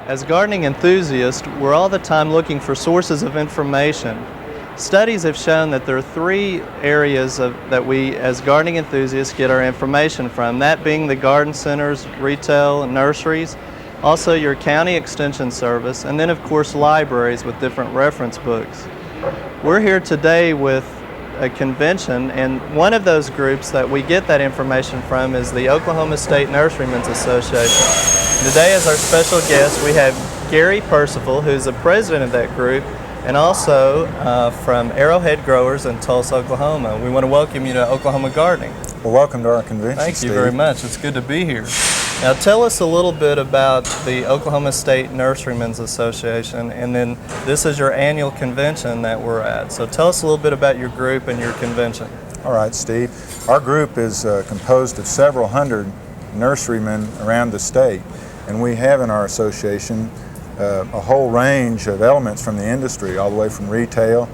As gardening enthusiasts, we're all the time looking for sources of information. Studies have shown that there are three areas that we as gardening enthusiasts get our information from, that being the garden centers, retail, and nurseries, also your county extension service, and then of course libraries with different reference books. We're here today with a convention, and one of those groups that we get that information from is the Oklahoma State Nurserymen's Association. Today as our special guest we have Gary Percefull, who's the president of that group, and also from Arrowhead Growers in Tulsa, Oklahoma. We want to welcome you to Oklahoma Gardening. Well, welcome to our convention, Thank Steve. you very much. It's good to be here. Now tell us a little bit about the Oklahoma State Nurserymen's Association, and then this is your annual convention that we're at. So tell us a little bit about your group and your convention. All right, Steve. Our group is composed of several hundred nurserymen around the state, and we have in our association a whole range of elements from the industry, all the way from retail,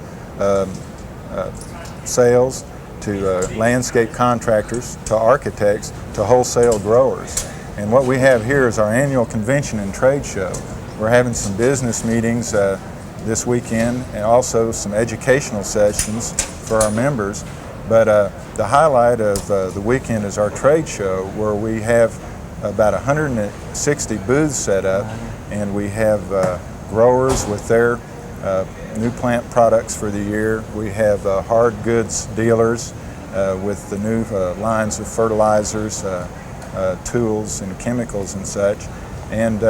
sales, to landscape contractors, to architects, to wholesale growers. And what we have here is our annual convention and trade show. We're having some business meetings this weekend, and also some educational sessions for our members. But the highlight of the weekend is our trade show, where we have about 160 booths set up, and we have growers with their new plant products for the year. We have hard goods dealers with the new lines of fertilizers, tools and chemicals and such. And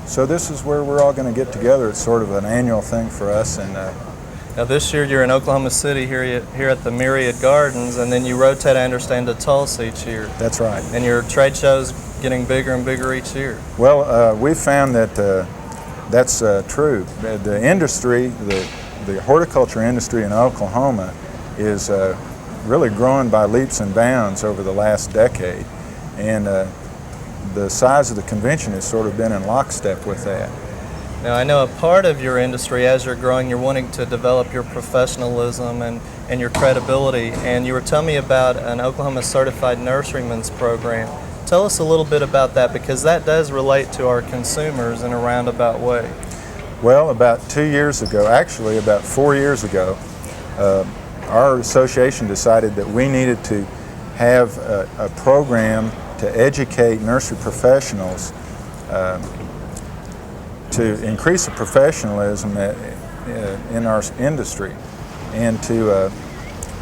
so this is where we're all going to get together. It's sort of an annual thing for us. And now this year you're in Oklahoma City here at the Myriad Gardens, and then you rotate, I understand, to Tulsa each year. That's right. And your trade show's getting bigger and bigger each year. Well, we've found that that's true. The industry, the horticulture industry in Oklahoma is really growing by leaps and bounds over the last decade. And the size of the convention has sort of been in lockstep with that. Now I know a part of your industry, as you're growing, you're wanting to develop your professionalism and your credibility, and you were telling me about an Oklahoma Certified Nurseryman's program. Tell us a little bit about that, because that does relate to our consumers in a roundabout way. Well, about 2 years ago, actually about 4 years ago, our association decided that we needed to have a program to educate nursery professionals to increase the professionalism in our industry, and to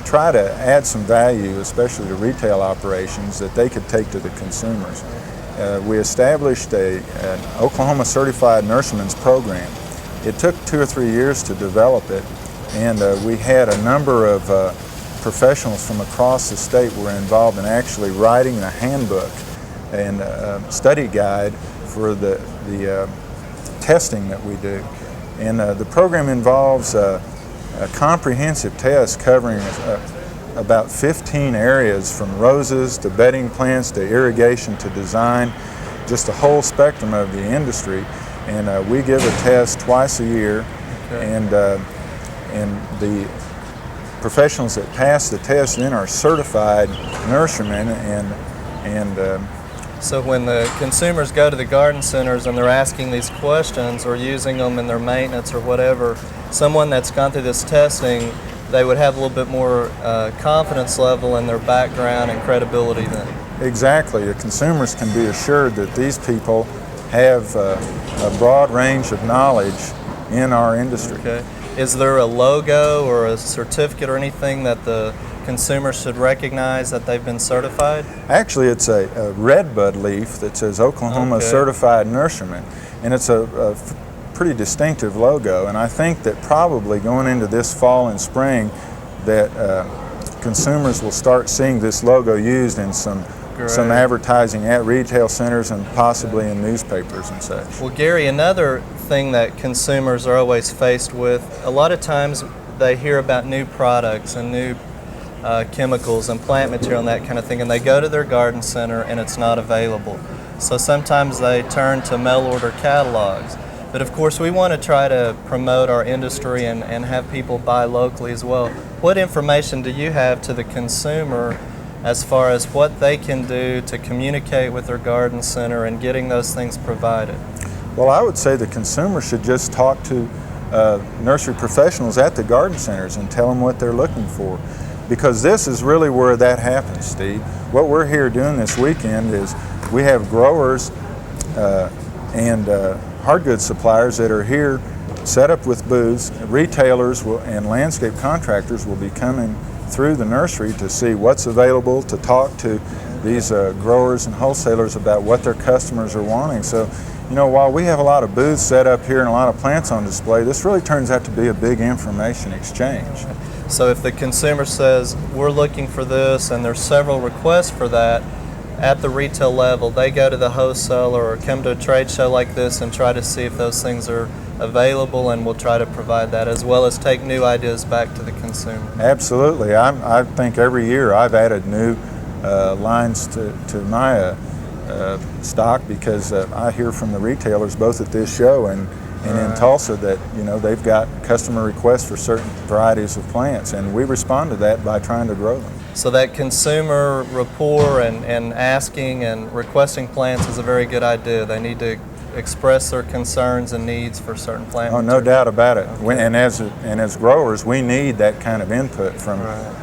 try to add some value, especially to retail operations, that they could take to the consumers. We established an Oklahoma Certified Nurseryman's program. It took 2 or 3 years to develop it, and we had a number of professionals from across the state were involved in actually writing a handbook and study guide for the testing that we do. And the program involves a comprehensive test covering about 15 areas, from roses to bedding plants to irrigation to design, just a whole spectrum of the industry. And we give a test twice a year. Okay. And the professionals that pass the test then are certified nurserymen, and so when the consumers go to the garden centers and they're asking these questions or using them in their maintenance or whatever, someone that's gone through this testing, they would have a little bit more confidence level in their background and credibility then. Exactly. The consumers can be assured that these people have a broad range of knowledge in our industry. Okay. Is there a logo or a certificate or anything that the consumers should recognize that they've been certified? Actually, it's a red bud leaf that says Oklahoma Certified Nurseryman, and it's a pretty distinctive logo. And I think that probably going into this fall and spring, that consumers will start seeing this logo used in some advertising at retail centers and possibly in newspapers and such. Well, Gary, another thing that consumers are always faced with, a lot of times they hear about new products and new chemicals and plant material and that kind of thing, and they go to their garden center and it's not available. So sometimes they turn to mail order catalogs. But of course we want to try to promote our industry and have people buy locally as well. What information do you have to the consumer as far as what they can do to communicate with their garden center and getting those things provided? Well, I would say the consumer should just talk to nursery professionals at the garden centers and tell them what they're looking for, because this is really where that happens, Steve. What we're here doing this weekend is we have growers and hard goods suppliers that are here set up with booths. Retailers and landscape contractors will be coming through the nursery to see what's available, to talk to these growers and wholesalers about what their customers are wanting. So, you know, while we have a lot of booths set up here and a lot of plants on display, this really turns out to be a big information exchange. So if the consumer says, we're looking for this, and there's several requests for that, at the retail level, they go to the wholesaler or come to a trade show like this and try to see if those things are available, and we'll try to provide that, as well as take new ideas back to the consumer. Absolutely. I think every year I've added new lines to my stock, because I hear from the retailers both at this show and in Tulsa that, you know, they've got customer requests for certain varieties of plants, and we respond to that by trying to grow them. So that consumer rapport and asking and requesting plants is a very good idea. They need to express their concerns and needs for certain plant material. No doubt about it. Okay. And as growers, we need that kind of input from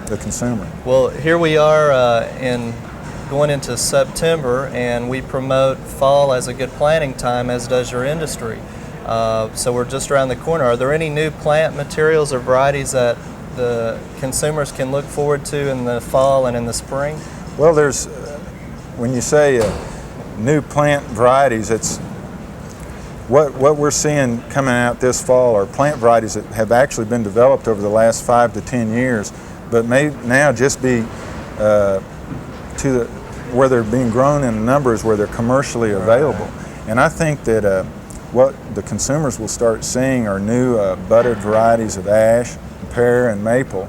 the consumer. Well, here we are going into September, and we promote fall as a good planting time, as does your industry. So we're just around the corner. Are there any new plant materials or varieties that the consumers can look forward to in the fall and in the spring? Well, there's, when you say new plant varieties, it's what we're seeing coming out this fall are plant varieties that have actually been developed over the last 5 to 10 years, but may now just be where they're being grown in numbers where they're commercially available. And I think that what the consumers will start seeing are new budded varieties of ash, pear, and maple,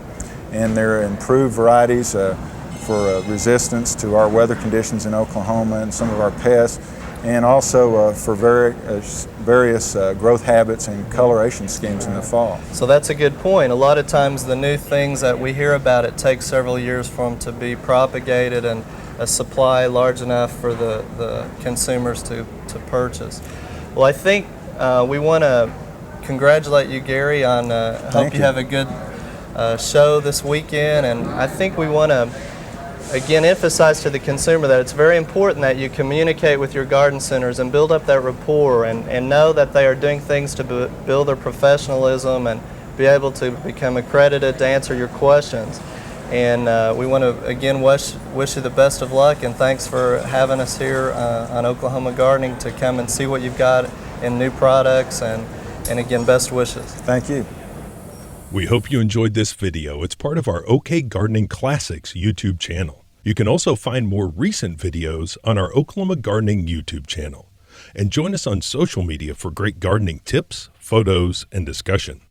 and they're improved varieties for resistance to our weather conditions in Oklahoma and some of our pests, and also for various growth habits and coloration schemes in the fall. So that's a good point. A lot of times the new things that we hear about, it takes several years for them to be propagated and a supply large enough for the consumers to purchase. Well, I think we want to congratulate you, Gary, on hope you have a good show this weekend, and I think we want to again emphasize to the consumer that it's very important that you communicate with your garden centers and build up that rapport and know that they are doing things to build their professionalism and be able to become accredited to answer your questions. And we want to again wish you the best of luck, and thanks for having us here on Oklahoma Gardening to come and see what you've got in new products, and again, best wishes. Thank you. We hope you enjoyed this video. It's part of our OK Gardening Classics YouTube channel. You can also find more recent videos on our Oklahoma Gardening YouTube channel. And join us on social media for great gardening tips, photos, and discussion.